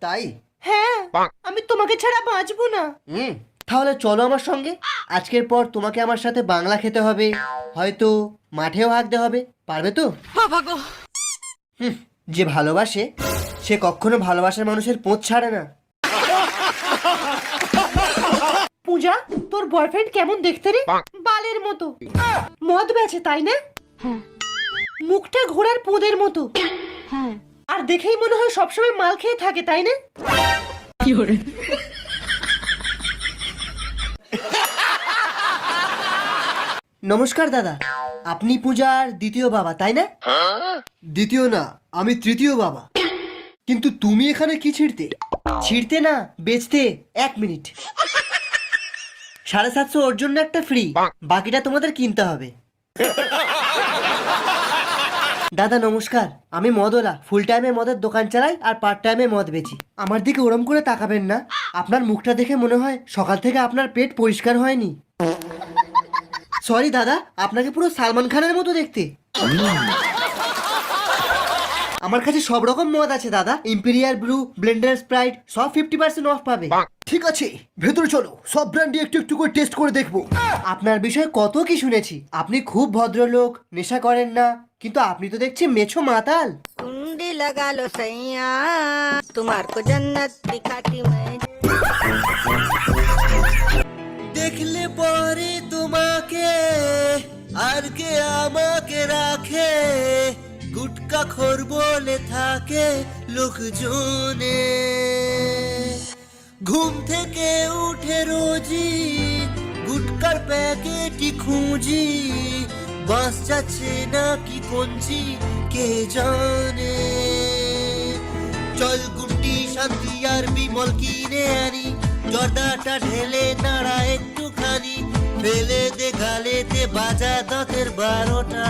তাই? হ্যাঁ, আমি তোমাকে ছাড়া বাঁচবো না। তাহলে চলো আমার সঙ্গে। আজকের পর তোমাকে আমার সাথে বাংলা খেতে হবে, হয়তো মাঠেও হাঁকতে হবে। পারবে তো? বাবা গো। যে ভালোবাসে সে কখনো ভালোবাসার মানুষের পোঁচ ছাড়ে না। পূজা, তোর বয়ফ্রেন্ড কেমন দেখতে রে? বালের মতো। মদ বেচে তাই না? মুখটা ঘোড়ার পোদের মতো। আর দেখেই মনে হয় সবসময় মাল খেয়ে থাকে তাই না? নমস্কার দাদা, আপনি পূজার দ্বিতীয় বাবা তাই না? দ্বিতীয় না, আমি তৃতীয় বাবা। কিন্তু তুমি এখানে কি ছিঁড়তে? ছিঁড়তে না, বেচতে। 1 মিনিট। 750 ওর জন্য একটা ফ্রি, বাকিটা তোমাদের কিনতে হবে। দাদা নমস্কার, আমি মদওয়ালা। ফুল টাইমে মদের দোকান চালাই আর পার্ট টাইমে মদ বেচি। আমার দিকে ওরম করে তাকাবেন না। আপনার মুখটা দেখে মনে হয় সকাল থেকে আপনার পেট পরিষ্কার হয়নি। সরি দাদা, আপনাকে পুরো সালমান খানের মতো দেখতে। আমার কাছে সব রকম মদ আছে দাদা। ইম্পেরিয়াল ব্লু, ব্লেন্ডার, স্প্রাইট সব 50% অফ পাবে। ঠিক আছে, ভেতরে চলো, সব ব্র্যান্ডই একটু একটু করে টেস্ট করে দেখবো। আপনার বিষয়ে কত কি শুনেছি। আপনি খুব ভদ্রলোক, নেশা করেন না, কিন্তু আপনি তো দেখছি মেছো মাতাল। कुंडी लगा लो सैया तुम्हार को जन्नत दिखाती मैं। দেখলে পরে তোমাকে আর কে আমাকে রাখে, গুটকা খোর বলে থাকে লোকজনে। ঘুম থেকে উঠে রোজি গুটকার প্যাকেটই খুঁজি, বাস যাচ্ছে নাকি কঞ্চি কে জানে। চল গুটি শান্তি আর বিমল কিনে আনি, জর্দাটা ঢেলে নাড়া একটুখানি, ফেলে দে গালেতে বাজা দাঁতের 12টা।